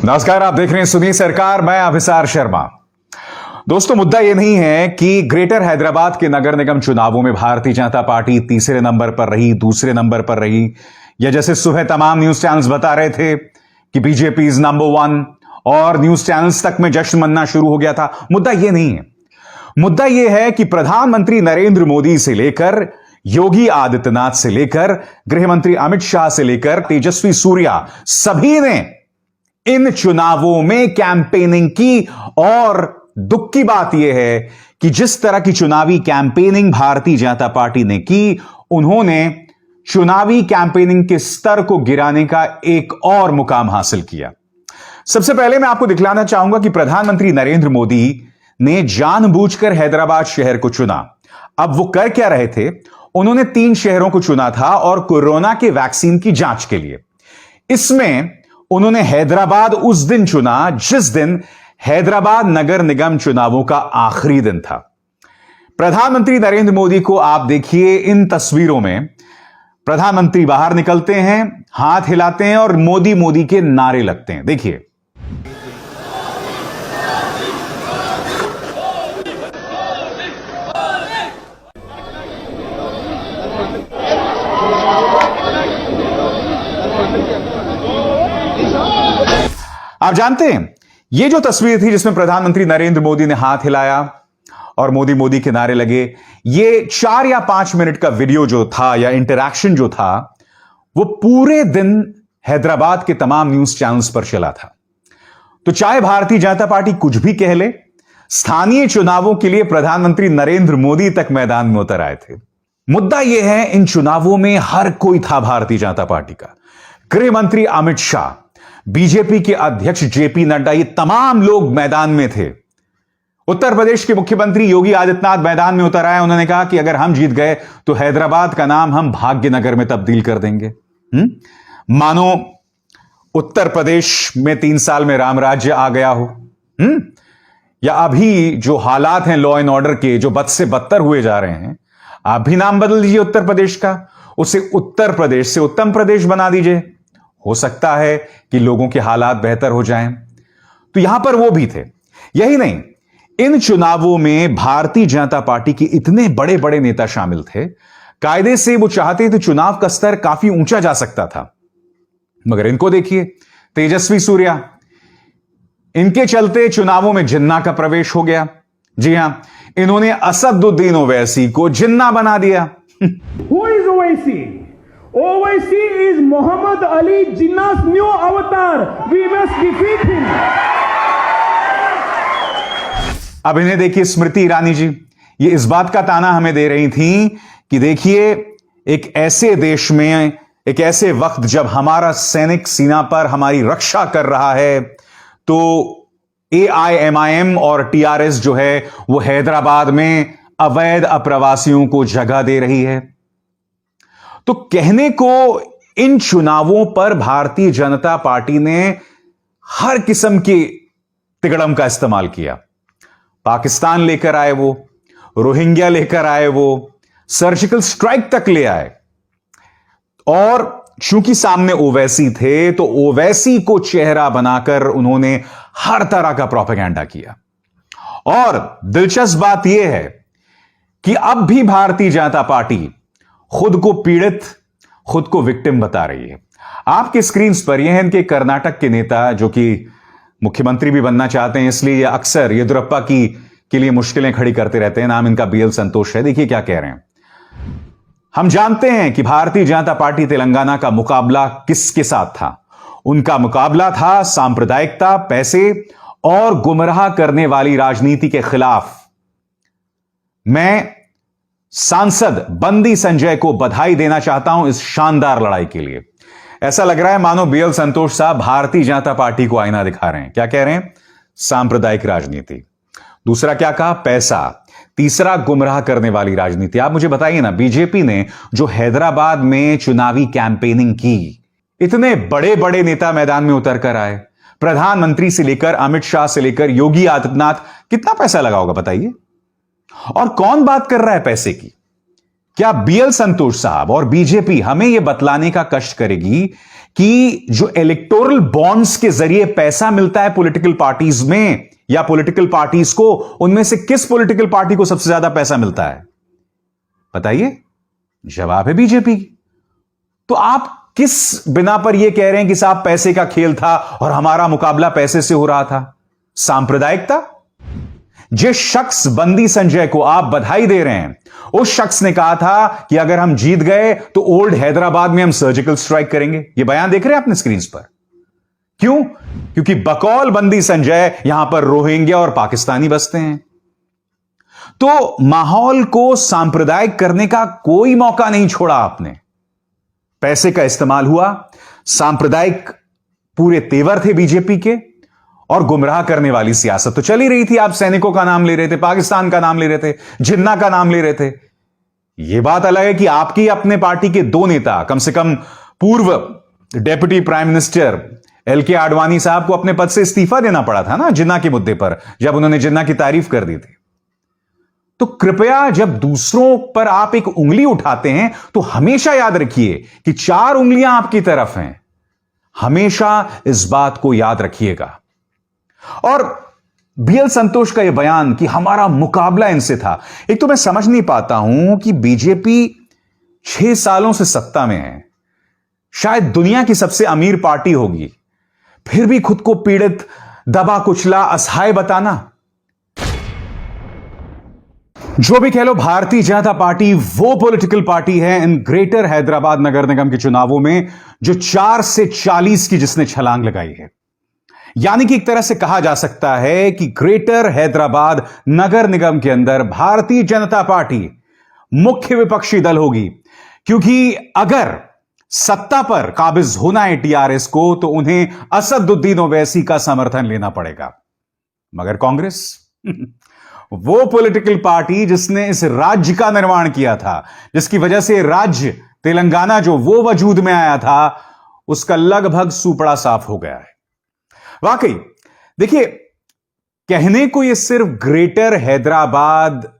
नमस्कार, आप देख रहे हैं सुनिए सरकार, मैं अभिसार शर्मा। दोस्तों, मुद्दा यह नहीं है कि ग्रेटर हैदराबाद के नगर निगम चुनावों में भारतीय जनता पार्टी तीसरे नंबर पर रही, दूसरे नंबर पर रही, या जैसे सुबह तमाम न्यूज चैनल्स बता रहे थे कि बीजेपी इज नंबर 1 और न्यूज चैनल्स तक में जश्न मनना शुरू हो गया था। मुद्दा यह नहीं है। मुद्दा यह है कि प्रधानमंत्री नरेंद्र मोदी से लेकर योगी आदित्यनाथ से लेकर गृह मंत्री अमित शाह से लेकर तेजस्वी सूर्या, सभी ने इन चुनावों में कैंपेनिंग की। और दुख की बात यह है कि जिस तरह की चुनावी कैंपेनिंग भारतीय जनता पार्टी ने की, उन्होंने चुनावी कैंपेनिंग के स्तर को गिराने का एक और मुकाम हासिल किया। सबसे पहले मैं आपको दिखलाना चाहूंगा कि प्रधानमंत्री नरेंद्र मोदी ने जानबूझकर हैदराबाद शहर को चुना। अब वो कर क्या रहे थे? उन्होंने 3 शहरों को चुना था और कोरोना के वैक्सीन की जांच के लिए। इसमें उन्होंने हैदराबाद उस दिन चुना जिस दिन हैदराबाद नगर निगम चुनावों का आखिरी दिन था। प्रधानमंत्री नरेंद्र मोदी को आप देखिए, इन तस्वीरों में प्रधानमंत्री बाहर निकलते हैं, हाथ हिलाते हैं और मोदी मोदी के नारे लगते हैं। देखिए, आप जानते हैं यह जो तस्वीर थी जिसमें प्रधानमंत्री नरेंद्र मोदी ने हाथ हिलाया और मोदी मोदी के नारे लगे, यह 4 या 5 मिनट का वीडियो जो था या इंटरैक्शन जो था, वो पूरे दिन हैदराबाद के तमाम न्यूज चैनल्स पर चला था। तो चाहे भारतीय जनता पार्टी कुछ भी कह ले, स्थानीय चुनावों के लिए प्रधानमंत्री नरेंद्र मोदी तक मैदान में उतर आए थे। मुद्दा यह है, इन चुनावों में हर कोई था भारतीय जनता पार्टी का। गृह मंत्री अमित शाह, बीजेपी के अध्यक्ष जेपी नड्डा, ये तमाम लोग मैदान में थे। उत्तर प्रदेश के मुख्यमंत्री योगी आदित्यनाथ मैदान में उतर आए। उन्होंने कहा कि अगर हम जीत गए तो हैदराबाद का नाम हम भाग्यनगर में तब्दील कर देंगे। मानो उत्तर प्रदेश में 3 साल में राम राज्य आ गया हो। या अभी जो हालात हैं लॉ एंड ऑर्डर के, जो बद से बदतर हुए जा रहे हैं, आप भी नाम बदल दीजिए उत्तर प्रदेश का, उसे उत्तर प्रदेश से उत्तम प्रदेश बना दीजिए। हो सकता है कि लोगों के हालात बेहतर हो जाएं। तो यहां पर वो भी थे। यही नहीं, इन चुनावों में भारतीय जनता पार्टी के इतने बड़े बड़े नेता शामिल थे, कायदे से वो चाहते थे चुनाव का स्तर काफी ऊंचा जा सकता था। मगर इनको देखिए, तेजस्वी सूर्या, इनके चलते चुनावों में जिन्ना का प्रवेश हो गया। जी हां, इन्होंने असदुद्दीन ओवैसी को जिन्ना बना दिया। Who is Owaisi? Owaisi is Muhammad Ali Jinnah's new avatar. We must defeat him. अब इन्हें देखिए, स्मृति ईरानी जी, ये इस बात का ताना हमें दे रही थी कि देखिए, एक ऐसे देश में, एक ऐसे वक्त जब हमारा सैनिक सीमा पर हमारी रक्षा कर रहा है, तो AIMIM और TRS जो है वो हैदराबाद में अवैध अप्रवासियों को जगह दे रही है। तो कहने को इन चुनावों पर भारतीय जनता पार्टी ने हर किस्म की तिकड़म का इस्तेमाल किया। पाकिस्तान लेकर आए वो, रोहिंग्या लेकर आए वो, सर्जिकल स्ट्राइक तक ले आए। और चूंकि सामने ओवैसी थे, तो ओवैसी को चेहरा बनाकर उन्होंने हर तरह का प्रोपेगेंडा किया। और दिलचस्प बात यह है कि अब भी भारतीय जनता पार्टी खुद को पीड़ित, खुद को विक्टिम बता रही है। आपके स्क्रीन पर यह है इनके कर्नाटक के नेता, जो कि मुख्यमंत्री भी बनना चाहते हैं, इसलिए अक्सर येदियुरप्पा के लिए मुश्किलें खड़ी करते रहते हैं। नाम इनका BL संतोष है। देखिए क्या कह रहे हैं। हम जानते हैं कि भारतीय जनता पार्टी तेलंगाना का मुकाबला किसके साथ था। उनका मुकाबला था सांप्रदायिकता, पैसे और गुमराह करने वाली राजनीति के खिलाफ। मैं सांसद बंदी संजय को बधाई देना चाहता हूं इस शानदार लड़ाई के लिए। ऐसा लग रहा है मानो BL संतोष साहब भारतीय जनता पार्टी को आईना दिखा रहे हैं। क्या कह रहे हैं? सांप्रदायिक राजनीति। दूसरा क्या कहा? पैसा। तीसरा, गुमराह करने वाली राजनीति। आप मुझे बताइए ना, बीजेपी ने जो हैदराबाद में चुनावी कैंपेनिंग की, इतने बड़े बड़े नेता मैदान में उतर कर आए, प्रधानमंत्री से लेकर अमित शाह से लेकर योगी आदित्यनाथ, कितना पैसा लगा होगा बताइए। और कौन बात कर रहा है पैसे की? क्या BL संतोष साहब और बीजेपी हमें यह बतलाने का कष्ट करेगी कि जो इलेक्टोरल बॉन्ड्स के जरिए पैसा मिलता है पॉलिटिकल पार्टीज में या पॉलिटिकल पार्टीज को, उनमें से किस पॉलिटिकल पार्टी को सबसे ज्यादा पैसा मिलता है? बताइए। जवाब है बीजेपी। तो आप किस बिना पर यह कह रहे हैं कि साहब पैसे का खेल था और हमारा मुकाबला पैसे से हो रहा था? सांप्रदायिकता। जिस शख्स बंदी संजय को आप बधाई दे रहे हैं, उस शख्स ने कहा था कि अगर हम जीत गए तो ओल्ड हैदराबाद में हम सर्जिकल स्ट्राइक करेंगे। यह बयान देख रहे हैं अपने स्क्रीन पर। क्यों? क्योंकि बकौल बंदी संजय यहां पर रोहिंग्या और पाकिस्तानी बसते हैं। तो माहौल को सांप्रदायिक करने का कोई मौका नहीं छोड़ा आपने। पैसे का इस्तेमाल हुआ, सांप्रदायिक पूरे तेवर थे बीजेपी के, और गुमराह करने वाली सियासत तो चल ही रही थी। आप सैनिकों का नाम ले रहे थे, पाकिस्तान का नाम ले रहे थे, जिन्ना का नाम ले रहे थे। यह बात अलग है कि आपकी अपने पार्टी के दो नेता, कम से कम पूर्व deputy prime minister LK Advani साहब को अपने पद से इस्तीफा देना पड़ा था ना जिन्ना के मुद्दे पर, जब उन्होंने जिन्ना की तारीफ कर दी थी। तो कृपया जब दूसरों पर आप एक उंगली उठाते हैं तो हमेशा याद रखिए कि 4 उंगलियां आपकी तरफ हैं। हमेशा इस बात को याद रखिएगा। और BL संतोष का यह बयान कि हमारा मुकाबला इनसे था, एक तो मैं समझ नहीं पाता हूं कि बीजेपी 6 सालों से सत्ता में है, शायद दुनिया की सबसे अमीर पार्टी होगी, फिर भी खुद को पीड़ित, दबा कुचला, असहाय बताना। जो भी कह लो, भारतीय जनता पार्टी वो पॉलिटिकल पार्टी है इन ग्रेटर हैदराबाद नगर निगम के चुनावों में जो 4 से 40 की जिसने छलांग लगाई है। यानी कि एक तरह से कहा जा सकता है कि ग्रेटर हैदराबाद नगर निगम के अंदर भारतीय जनता पार्टी मुख्य विपक्षी दल होगी, क्योंकि अगर सत्ता पर काबिज होना है TRS को तो उन्हें असदुद्दीन ओवैसी का समर्थन लेना पड़ेगा। मगर कांग्रेस वो पॉलिटिकल पार्टी जिसने इस राज्य का निर्माण किया था, जिसकी वजह से राज्य तेलंगाना जो वो वजूद में आया था, उसका लगभग सुपड़ा साफ हो गया है। वाकई देखिए, कहने को यह सिर्फ ग्रेटर हैदराबाद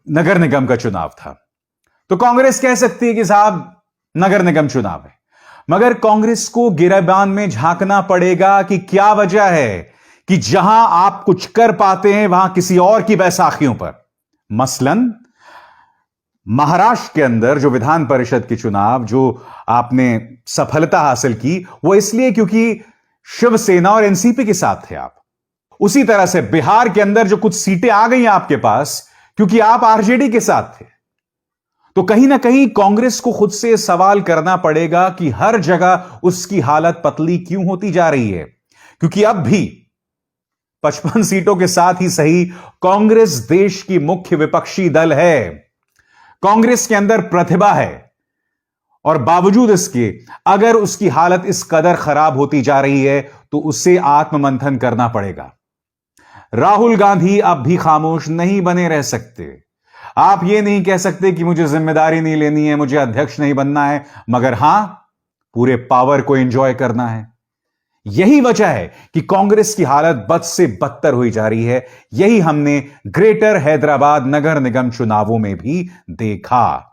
नगर निगम का चुनाव था तो कांग्रेस कह सकती है कि साहब नगर निगम चुनाव है, मगर कांग्रेस को गिरेबान में झांकना पड़ेगा कि क्या वजह है कि जहां आप कुछ कर पाते हैं वहां किसी और की बैसाखियों पर। मसलन महाराष्ट्र के अंदर जो विधान परिषद के चुनाव जो आपने सफलता हासिल की, वो इसलिए क्योंकि शिवसेना और एनसीपी के साथ थे आप। उसी तरह से बिहार के अंदर जो कुछ सीटें आ गई आपके पास, क्योंकि आप आरजेडी के साथ थे। तो कहीं ना कहीं कांग्रेस को खुद से सवाल करना पड़ेगा कि हर जगह उसकी हालत पतली क्यों होती जा रही है, क्योंकि अब भी 55 सीटों के साथ ही सही कांग्रेस देश की मुख्य विपक्षी दल है। कांग्रेस के अंदर प्रतिभा है और बावजूद इसके अगर उसकी हालत इस कदर खराब होती जा रही है तो उसे आत्ममंथन करना पड़ेगा। राहुल गांधी अब भी खामोश नहीं बने रह सकते। आप यह नहीं कह सकते कि मुझे जिम्मेदारी नहीं लेनी है, मुझे अध्यक्ष नहीं बनना है, मगर हां, पूरे पावर को एंजॉय करना है। यही वजह है कि कांग्रेस की हालत बद से बदतर हुई जा रही है। यही हमने ग्रेटर हैदराबाद नगर निगम चुनावों में भी देखा।